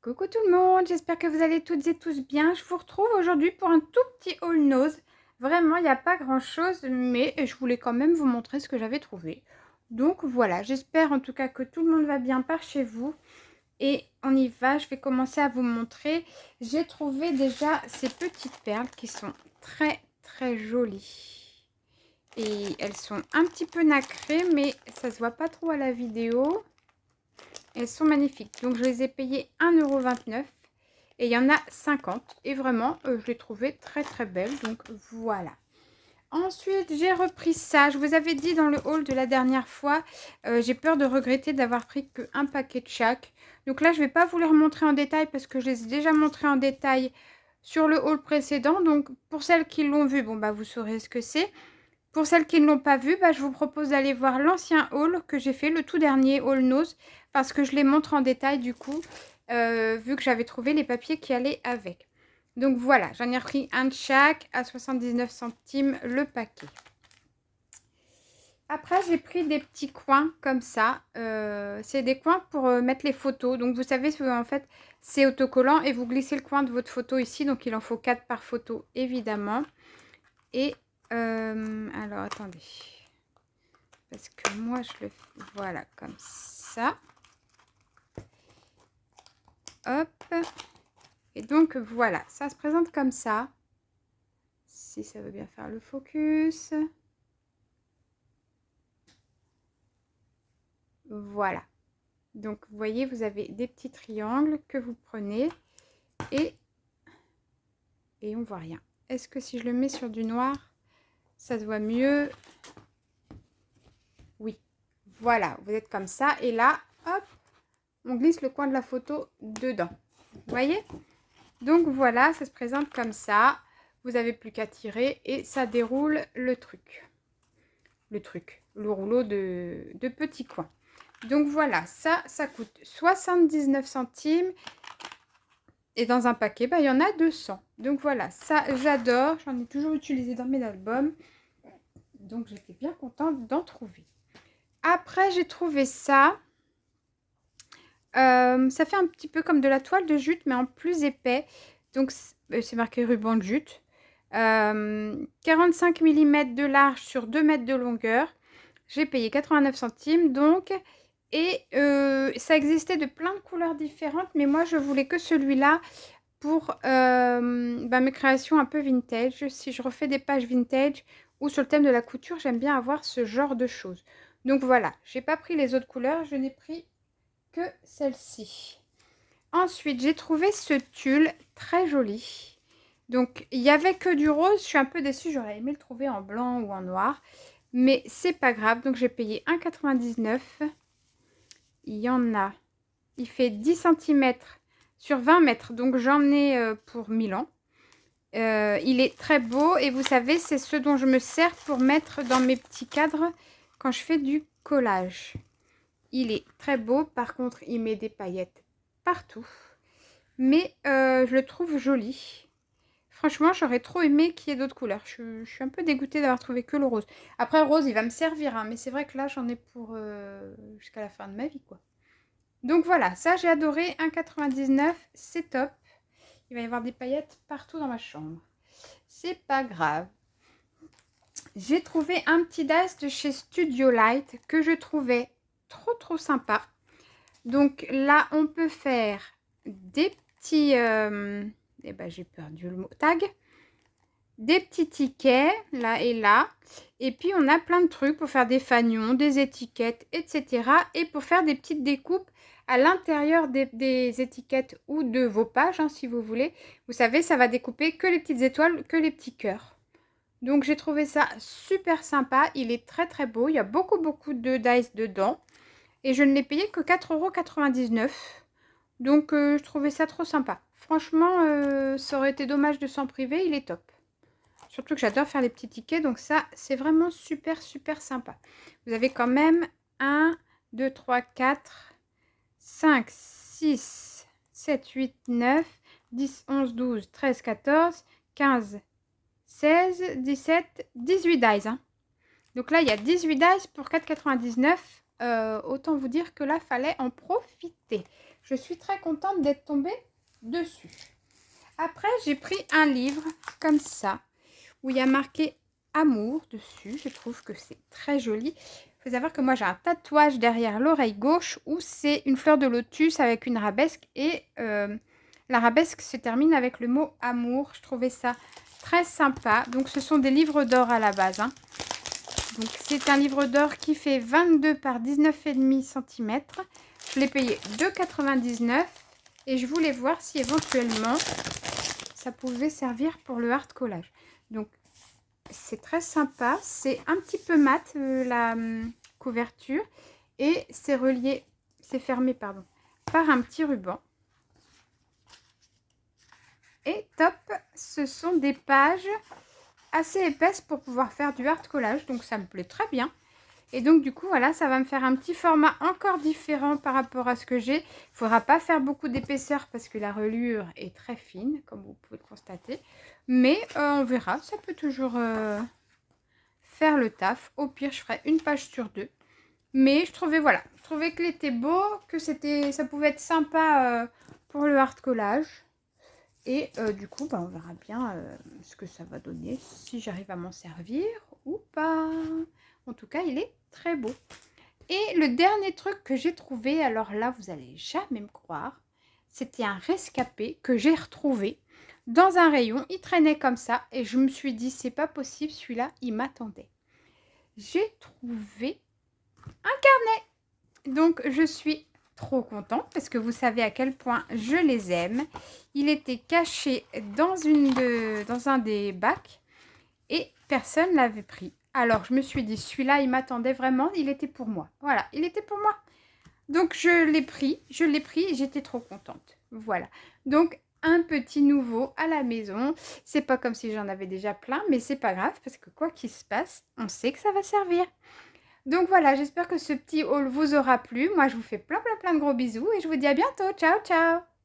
Coucou tout le monde, j'espère que vous allez toutes et tous bien. Je vous retrouve aujourd'hui pour un tout petit haul nose. Vraiment, il n'y a pas grand chose, mais je voulais quand même vous montrer ce que j'avais trouvé. Donc voilà, j'espère en tout cas que tout le monde va bien par chez vous. Et on y va, je vais commencer à vous montrer. J'ai trouvé déjà ces petites perles qui sont très jolies. Et elles sont un petit peu nacrées, mais ça se voit pas trop à la vidéo. Elles sont magnifiques. Donc, je les ai payées 1,29 € et il y en a 50. Et vraiment, je les trouvais très belles. Donc, voilà. Ensuite, j'ai repris ça. Je vous avais dit dans le haul de la dernière fois, j'ai peur de regretter d'avoir pris qu'un paquet de chaque. Donc là, je ne vais pas vous les remontrer en détail parce que je les ai déjà montrés en détail sur le haul précédent. Donc, pour celles qui l'ont vu, bon, bah, vous saurez ce que c'est. Pour celles qui ne l'ont pas vu, bah, je vous propose d'aller voir l'ancien haul que j'ai fait, le tout dernier haul nose, parce que je les montre en détail du coup, vu que j'avais trouvé les papiers qui allaient avec. Donc voilà, j'en ai repris un de chaque à 79 centimes le paquet. Après, j'ai pris des petits coins comme ça. C'est des coins pour mettre les photos. Donc vous savez, en fait, c'est autocollant et vous glissez le coin de votre photo ici. Donc il en faut 4 par photo, évidemment. Et alors, attendez. Parce que moi, je le fais, voilà, comme ça. Hop. Et donc, voilà, ça se présente comme ça. Si ça veut bien faire le focus. Voilà. Donc, vous voyez, vous avez des petits triangles que vous prenez. Et on voit rien. Est-ce que si je le mets sur du noir, ça se voit mieux? Oui. Voilà, vous êtes comme ça. Et là, hop, on glisse le coin de la photo dedans. Vous voyez? Donc voilà, ça se présente comme ça. Vous n'avez plus qu'à tirer et ça déroule le truc. Le rouleau de petits coins. Donc voilà, ça coûte 79 centimes. Et dans un paquet, bah, il y en a 200. Donc voilà, ça j'adore. J'en ai toujours utilisé dans mes albums. Donc j'étais bien contente d'en trouver. Après, j'ai trouvé ça. Ça fait un petit peu comme de la toile de jute, mais en plus épais. Donc, c'est marqué ruban de jute. 45 mm de large sur 2 mètres de longueur. J'ai payé 89 centimes, donc. Et ça existait de plein de couleurs différentes, mais moi, je voulais que celui-là pour mes créations un peu vintage. Si je refais des pages vintage ou sur le thème de la couture, j'aime bien avoir ce genre de choses. Donc, voilà. Je n'ai pas pris les autres couleurs, je n'ai pris que celle-ci. Ensuite, j'ai trouvé ce tulle très joli. Donc, il n'y avait que du rose. Je suis un peu déçue. J'aurais aimé le trouver en blanc ou en noir. Mais c'est pas grave. Donc, j'ai payé 1,99 €. Il y en a. Il fait 10 cm sur 20 mètres. Donc, j'en ai pour 1000 ans. Il est très beau. Et vous savez, c'est ce dont je me sers pour mettre dans mes petits cadres quand je fais du collage. Il est très beau. Par contre, il met des paillettes partout. Mais je le trouve joli. Franchement, j'aurais trop aimé qu'il y ait d'autres couleurs. Je suis un peu dégoûtée d'avoir trouvé que le rose. Après, le rose, il va me servir. Hein, mais c'est vrai que là, j'en ai pour jusqu'à la fin de ma vie, quoi. Donc voilà, ça, j'ai adoré. 1,99 €, c'est top. Il va y avoir des paillettes partout dans ma chambre. C'est pas grave. J'ai trouvé un petit das de chez Studio Light que je trouvais trop sympa. Donc là, on peut faire des petits... j'ai perdu le mot. Tag. Des petits tickets, là et là. Et puis, on a plein de trucs pour faire des fanions, des étiquettes, etc. Et pour faire des petites découpes à l'intérieur des étiquettes ou de vos pages, hein, si vous voulez. Vous savez, ça va découper que les petites étoiles, que les petits cœurs. Donc, j'ai trouvé ça super sympa. Il est très beau. Il y a beaucoup de dice dedans. Et je ne l'ai payé que 4,99 €. Donc, je trouvais ça trop sympa. Franchement, ça aurait été dommage de s'en priver. Il est top. Surtout que j'adore faire les petits tickets. Donc, ça, c'est vraiment super sympa. Vous avez quand même 1, 2, 3, 4, 5, 6, 7, 8, 9, 10, 11, 12, 13, 14, 15, 16, 17, 18 dice. Hein. Donc là, il y a 18 dice pour 4,99 €. Autant vous dire que là, fallait en profiter. je suis très contente d'être tombée dessus. Après, j'ai pris un livre comme ça, où il y a marqué amour dessus. Je trouve que c'est très joli. Il faut savoir que moi, j'ai un tatouage derrière l'oreille gauche où c'est une fleur de lotus avec une arabesque. Et l'arabesque se termine avec le mot amour. Je trouvais ça très sympa. Donc, ce sont des livres d'or à la base, hein. Donc, c'est un livre d'or qui fait 22 par 19,5 cm. Je l'ai payé 2,99 € et je voulais voir si éventuellement ça pouvait servir pour le hard collage. Donc, c'est très sympa. C'est un petit peu mat la couverture et c'est relié, c'est fermé, pardon, par un petit ruban. Et top, ce sont des pages assez épaisses pour pouvoir faire du hard collage, donc ça me plaît très bien. Et donc du coup voilà, ça va me faire un petit format encore différent par rapport à ce que j'ai. Il ne faudra pas faire beaucoup d'épaisseur parce que la reliure est très fine, comme vous pouvez le constater. Mais on verra, ça peut toujours faire le taf. Au pire, je ferai une page sur 2. Mais je trouvais, voilà, je trouvais qu'il était beau, que ça pouvait être sympa pour le hard collage. Et du coup, on verra bien ce que ça va donner, si j'arrive à m'en servir ou pas. En tout cas, il est très beau. Et le dernier truc que j'ai trouvé, alors là, vous n'allez jamais me croire, c'était un rescapé que j'ai retrouvé dans un rayon. Il traînait comme ça et je me suis dit, c'est pas possible, celui-là, il m'attendait. J'ai trouvé un carnet. Donc, je suis trop contente parce que vous savez à quel point je les aime. Il était caché dans un des bacs et personne ne l'avait pris. Alors, je me suis dit, celui-là, il m'attendait vraiment, il était pour moi. Voilà, il était pour moi. Donc, je l'ai pris et j'étais trop contente. Voilà. Donc, un petit nouveau à la maison. C'est pas comme si j'en avais déjà plein, mais c'est pas grave parce que quoi qu'il se passe, on sait que ça va servir. Donc voilà, j'espère que ce petit haul vous aura plu. Moi, je vous fais plein de gros bisous et je vous dis à bientôt. Ciao, ciao!